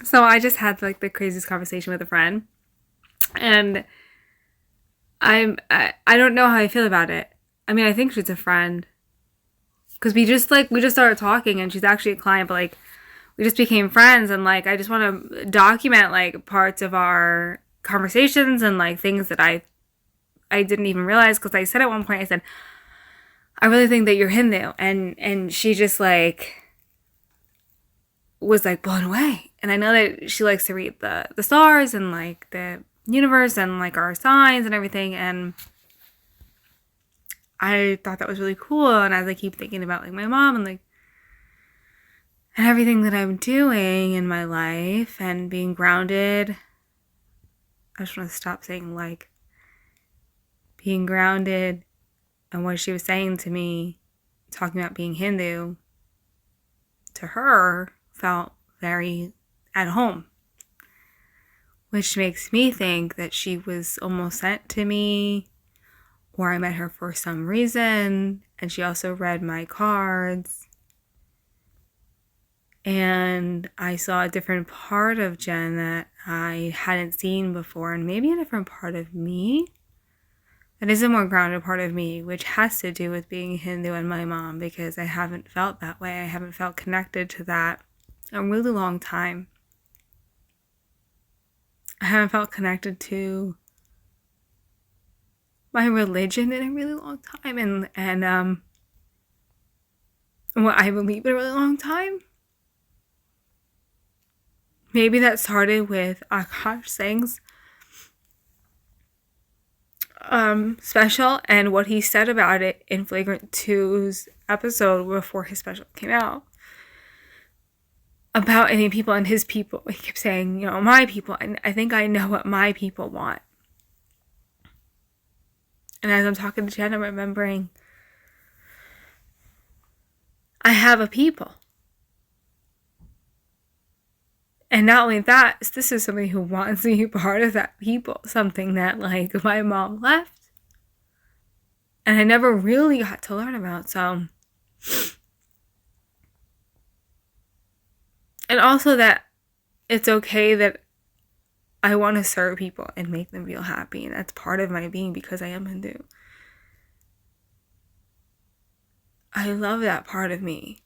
So I just had like the craziest conversation with a friend, and I don't know how I feel about it. I mean, I think she's a friend because we just started talking, and she's actually a client, but like we just became friends, and like I just want to document like parts of our conversations and like things that I didn't even realize, because I said at one point, I said, I really think that you're Hindu, and she just like was like blown away. And I know that she likes to read the stars and like the universe and like our signs and everything, and I thought that was really cool. And as I keep thinking about like my mom and like and everything that I'm doing in my life and being grounded, I just want to stop saying like, being grounded, and what she was saying to me, talking about being Hindu, to her felt very at home, which makes me think that she was almost sent to me, or I met her for some reason, and she also read my cards, and I saw a different part of Jen that I hadn't seen before, and maybe a different part of me that is a more grounded part of me, which has to do with being Hindu and my mom, because I haven't felt that way. I haven't felt connected to that in a really long time. I haven't felt connected to my religion in a really long time, and what I believe in a really long time. Maybe that started with Akash Singh's special and what he said about it in Flagrant 2's episode before his special came out. About Indian people and his people. He kept saying, my people. And I think I know what my people want. And as I'm talking to Jen, I'm remembering I have a people. And not only that, this is somebody who wants to be part of that people. Something that, like, my mom left. And I never really got to learn about, so. And also that it's okay that I want to serve people and make them feel happy. And that's part of my being, because I am Hindu. I love that part of me.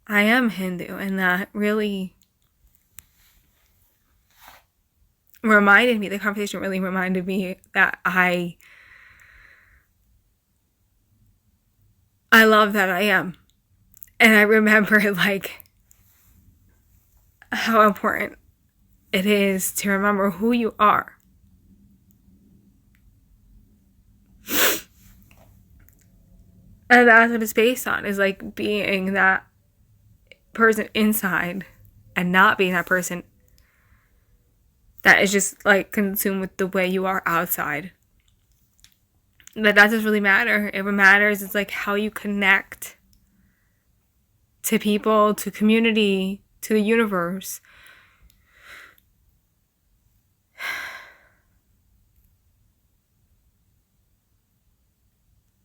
I am Hindu, and that really reminded me, the conversation really reminded me that I love that I am. And I remember like how important it is to remember who you are. And that's what it's based on, is like being that person inside and not being that person that is just like consumed with the way you are outside. That doesn't really matter. It matters, it's like how you connect to people, to community, to the universe.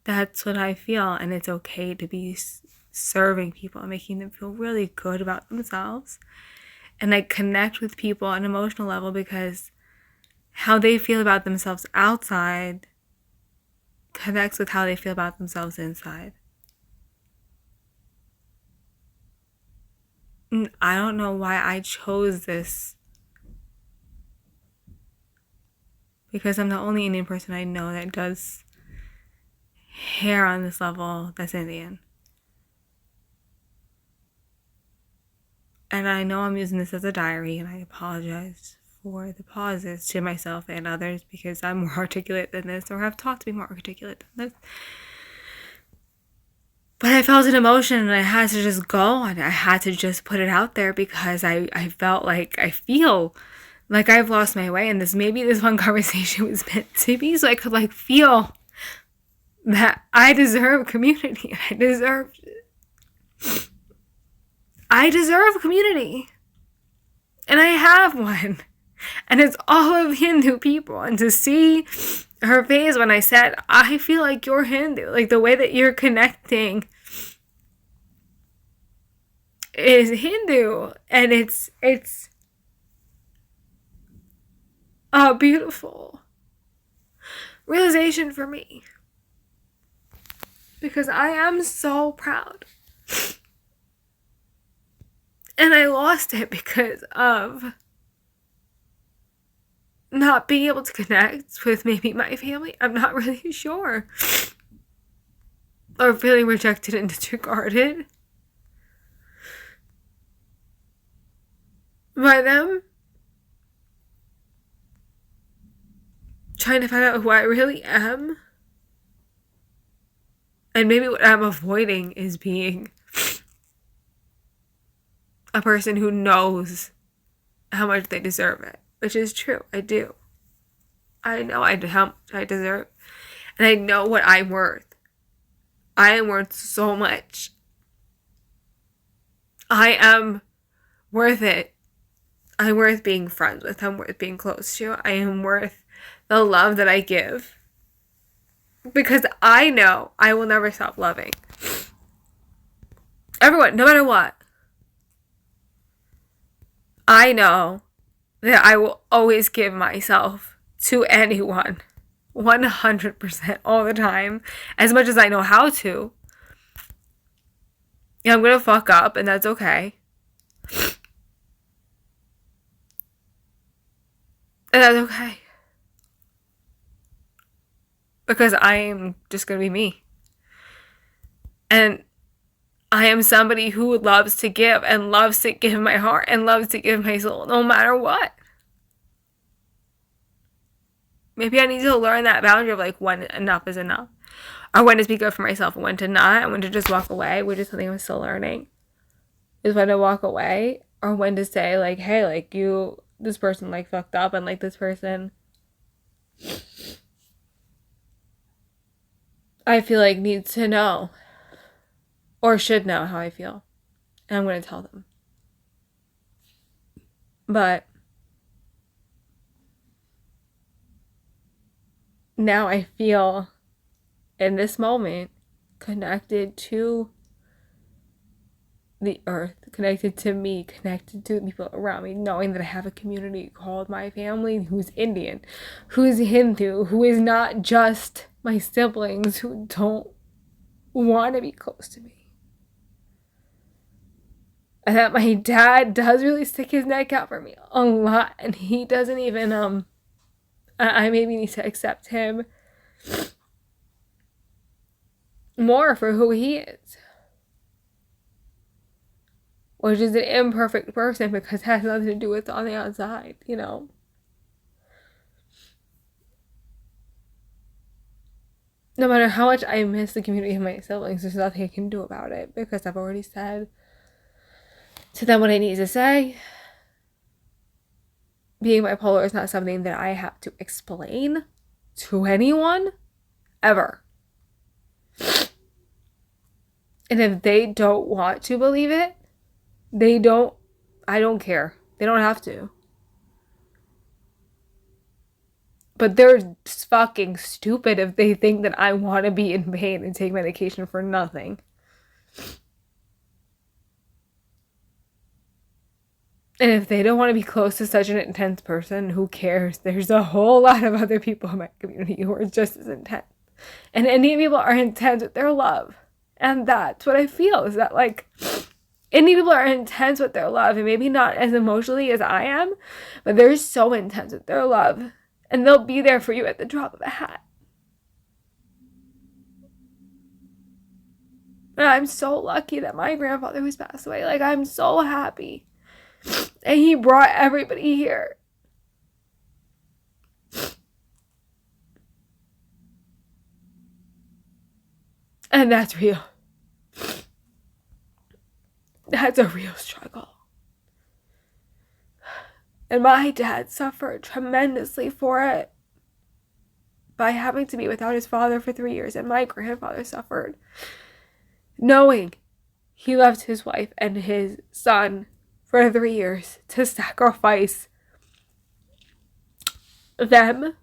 That's what I feel, and it's okay to be serving people and making them feel really good about themselves, and like connect with people on an emotional level, because how they feel about themselves outside connects with how they feel about themselves inside. And I don't know why I chose this, because I'm the only Indian person I know that does hair on this level that's Indian. And I know I'm using this as a diary, and I apologize for the pauses to myself and others, because I'm more articulate than this, or have taught to be more articulate than this. But I felt an emotion, and I had to just go, and I had to just put it out there, because I felt like, I feel like I've lost my way, and maybe this one conversation was meant to be, so I could like feel that I deserve community. I deserve community. And I have one. And it's all of Hindu people. And to see her face when I said, I feel like you're Hindu, like the way that you're connecting is Hindu, and it's a beautiful realization for me, because I am so proud, and I lost it because of not being able to connect with maybe my family. I'm not really sure. Or feeling rejected and disregarded by them. Trying to find out who I really am. And maybe what I'm avoiding is being a person who knows how much they deserve it. Which is true. I do. I know how much I deserve. And I know what I'm worth. I am worth so much. I am worth it. I'm worth being friends with. I'm worth being close to. I am worth the love that I give. Because I know I will never stop loving everyone, no matter what. I know that I will always give myself to anyone 100% all the time, as much as I know how to. Yeah, I'm gonna fuck up, and that's okay. And that's okay. Because I am just gonna be me. And I am somebody who loves to give, and loves to give my heart, and loves to give my soul, no matter what. Maybe I need to learn that boundary of like when enough is enough. Or when to speak up for myself, and when to not, and when to just walk away, which is something I'm still learning. Is when to walk away, or when to say like, hey, like this person like fucked up, and like this person I feel like needs to know, or should know how I feel. And I'm going to tell them. But now I feel in this moment connected to the earth, connected to me, connected to the people around me, knowing that I have a community called my family who's Indian, who's Hindu, who is not just my siblings who don't want to be close to me. And that my dad does really stick his neck out for me a lot, and he doesn't even, I maybe need to accept him more for who he is. Which is an imperfect person, because it has nothing to do with on the outside, you know? No matter how much I miss the community of my siblings, there's nothing I can do about it, because I've already said to them what I need to say. Being bipolar is not something that I have to explain to anyone, ever. And if they don't want to believe it, I don't care. They don't have to. But they're fucking stupid if they think that I want to be in pain and take medication for nothing. And if they don't want to be close to such an intense person, who cares? There's a whole lot of other people in my community who are just as intense. And Indian people are intense with their love. And that's what I feel, is that like Indian people are intense with their love, and maybe not as emotionally as I am, but they're so intense with their love. And they'll be there for you at the drop of a hat. And I'm so lucky that my grandfather who's passed away, like, I'm so happy. And he brought everybody here. And that's real. That's a real struggle. And my dad suffered tremendously for it by having to be without his father for 3 years. And my grandfather suffered knowing he left his wife and his son for 3 years to sacrifice them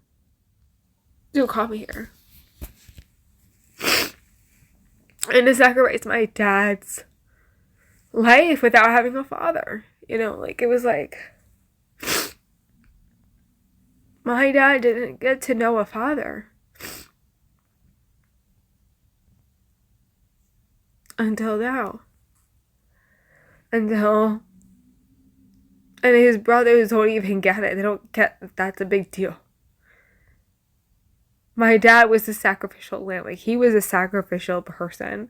to come here. And to sacrifice my dad's life without having a father. You know, like, it was like, my dad didn't get to know a father until now. Until, and his brothers don't even get it. They don't get that that's a big deal. My dad was a sacrificial lamb. Like, he was a sacrificial person.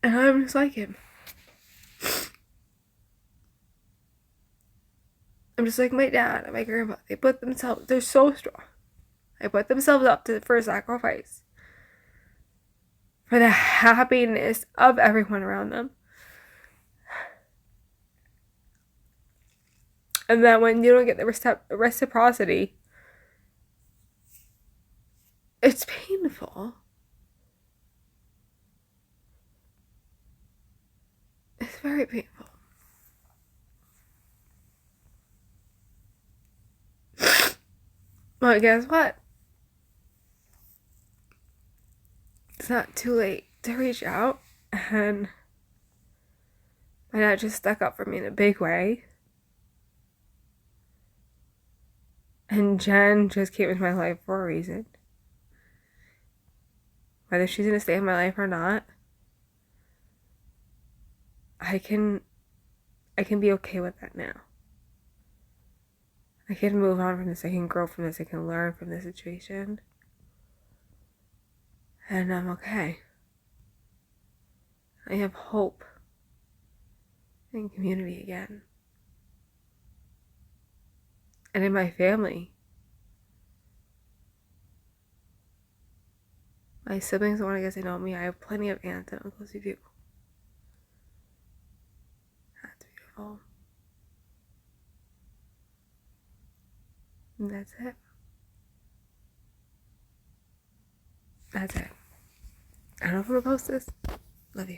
And I'm just like him. I'm just like my dad and my grandpa. They're so strong. They put themselves up for sacrifice. For the happiness of everyone around them. And then when you don't get the reciprocity, it's painful. It's very painful. But guess what? It's not too late to reach out. And my dad just stuck up for me in a big way. And Jen just came into my life for a reason. Whether she's going to stay in my life or not, I can be okay with that now. I can move on from this. I can grow from this. I can learn from this situation. And I'm okay. I have hope in community again. And in my family. My siblings don't want to get to know me. I have plenty of aunts and uncles who do. That's beautiful. And that's it. That's it. I don't know if I'm gonna post this. Love you.